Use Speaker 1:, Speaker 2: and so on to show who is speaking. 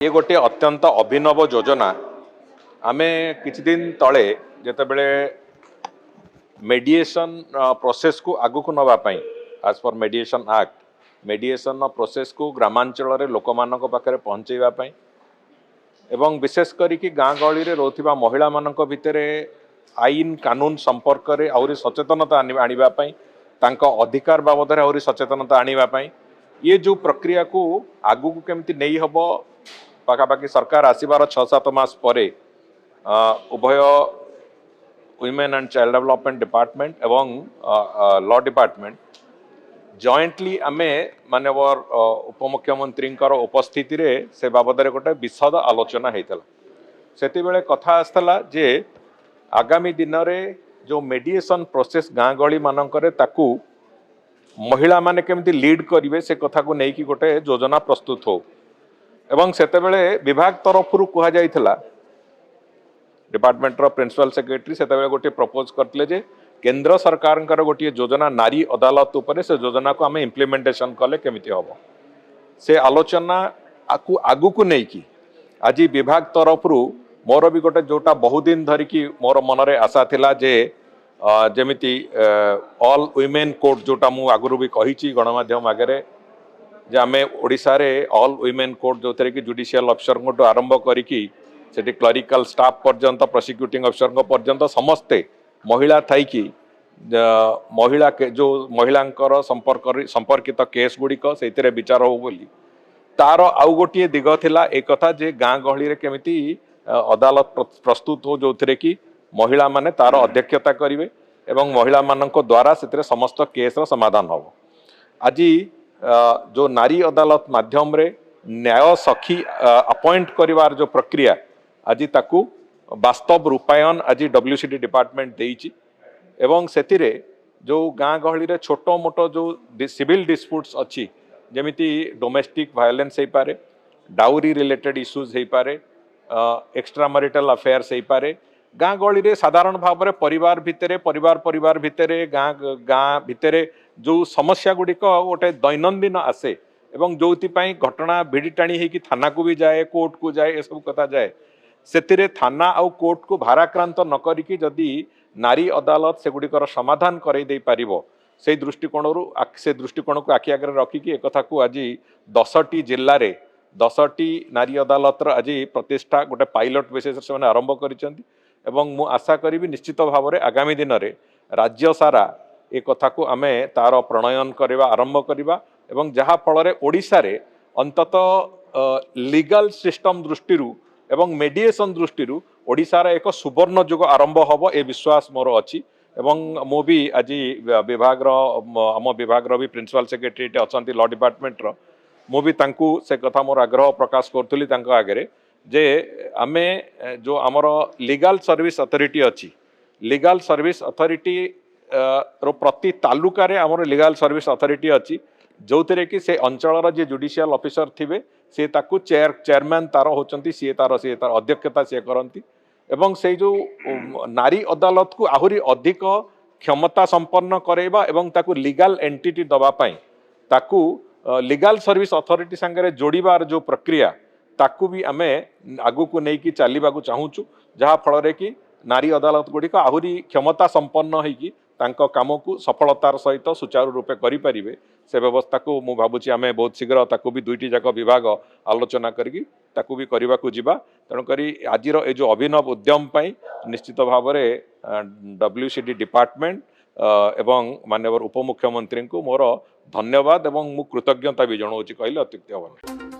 Speaker 1: ये गोटे अत्यंत अभिनव योजना आमे किछि दिन तले जेतेबेले मेडिएशन प्रोसेस को आगु को नवा पई एज पर मेडिएशन एक्ट मेडिएशन प्रोसेस को ग्रामांचल रे लोक मानक पाखरे पहुंचेबा पई एवं विशेष करी कि गाँ गहली रे रोथिबा महिला मानक भितरे आईन कानून संपर्क रे आउरी सचेतनता आनिबा पई तांको अधिकार बाबद रे आउरी सचेतनता आनिबा पई ये जो प्रक्रिया को आगु को केमती नहीं हबो पाखापाखि सरकार आसबार 6-7 मास परे उभय women and child development department एवं लॉ डिपार्टमेंट जॉइंटली आमे माननीय उपमुख्यमंत्री उपस्थिति रे से बाबद रे गोटे विशद आलोचना होता से बेले कथा आसला जे आगामी दिन में जो मेडिएशन प्रोसेस गाँ गहली मानकरे ताकू महिला माने केमती लीड करिवे से कथा को लेकिन गोटे योजना प्रस्तुत हो एवं सेतेबेले विभाग तरफ कह जाइथिला डिपार्टमेंट रो प्रिंसिपल सेक्रेटरी सेतेबेले गोटे प्रपोज करथिले जे केंद्र सरकार गोटे योजना नारी अदालत उपरे से योजना को आमे इम्प्लीमेंटेशन कले केमिति हबो से आलोचना आगु को नहीं कि आज विभाग तरफ मोर भी गोटे जोटा बहुत दिन धरिकी मोर मनरे आशा थिला जे जेमिति ऑल वुमेन कोर्ट जोटा मु आगुरु भी कहिछि गणमाध्यम आगे जे आमे ओडिशा रे ऑल वुमेन कोर्ट जो थे कि जुडिशियल अफिसर को आरंभ करिकी सेठी क्लरिकल स्टाफ पर्यंत प्रोसिक्यूटिंग अफिसर पर्यंत समस्ते महिला थाई कि महिला के जो महिलांकर संपर्कित केस गुड़िक से विचार हो बोली तार आउ गोटे दिग थिला एक कथा जे गाँ गहली रे केमिति अदालत प्रस्तुत हो जो थे कि महिला माने तार अध्यक्षता करिवे एवं महिला मानक द्वारा से समस्त केस रो समाधान हो आज जो नारी अदालत माध्यम रे न्याय सखी अपॉइंट करिवार जो प्रक्रिया आज ताकू वास्तव रूपायन आज डब्ल्यूसीडी डिपार्टमेंट देइछि एवं सेतिरे जो गाँ गहली रे छोटो मोटो जो सिविल डिस्प्यूट्स अच्छी जेमिति डोमेस्टिक वायलेंस हो पारे डाउरी रिलेटेड इश्यूज हो पारे एक्स्ट्रा मैरिटल अफेयर्स हो पारे गाँ गहली रे साधारण भाव में परिवार भितरे गाँ भितरे जो समस्या गुड़िक गोटे दैनंदिन आसे एवं जो घटना भिड़ी टाणी होगी थाना को भी जाए कोर्ट को जाए ये सब कथा जाए से थाना आउ कोर्ट को भाराक्रांत न करिकी जदि नारी अदालत से गुड़िकर समाधान करई दे पारिबो से दृष्टिकोण को आखि आगे रखिकी एक कथा को आज 10टी जिल्ला रे 10टी नारी अदालत आज प्रतिष्ठा गोटे पायलट बेसिस से आरंभ करिसेंती एवं मु आशा करी निश्चित भाव में आगामी दिन में राज्य सारा एक कथा को आमे तार प्रणयन करवा आरंभ करवा एवं जहाँ फल ओडिशा रे अंतत लीगल सिस्टम दृष्टि एवं मेडिएशन दृष्टि ओडिशा रे एक सुवर्ण युग आरंभ हब ए विश्वास मोर अच्छी एवं मु भी आज विभाग आम विभाग भी प्रिंसिपल सेक्रेटरी अच्छा लॉ डिपार्टमेंट मु भी तांकू से कथा मोर आग्रह प्रकाश करूली आगे जे आमे जो आमर लीगल सर्विस अथॉरिटी अच्छी लीगल सर्विस अथॉरिटी रो प्रति तालुका रे आमर लीगल सर्विस अथॉरिटी अच्छी जो थे कि से अंचल जी जुडिशियल ऑफिसर थिबे से ताकू चेयरमैन तार होचंती सी तार अध्यक्षता सी करती एवं से जो नारी अदालत को आहुरी अधिक क्षमता संपन्न करेबा एवं ताकू लीगल एंटिटी दबा पाई ताकू लीगल सर्विस अथॉरिटी संगे जोड़ीबार जो प्रक्रिया ताकू भी आमे आगु को लेकिन चलवा चाहूँ जहाँ फल कि नारी अदालत गुड़िक आहुरी क्षमता संपन्न होगी तांको काम को सफलतार सहित सुचारू रूपे करें से व्यवस्था को मु भावुची आमे बहुत शीघ्र ताकू भी दुईटी जाक विभाग आलोचना करी ताकू भी करने को जीवा तेणुक आज ये जो अभिनव उद्यम पाई निश्चित भाव में डब्ल्यूसीडी डिपार्टमेंट एवं माननीय उपमुख्यमंत्री को मोर धन्यवाद एवं मु कृतज्ञता भी जनाऊँ कहले अत्युक्ति हेबनी।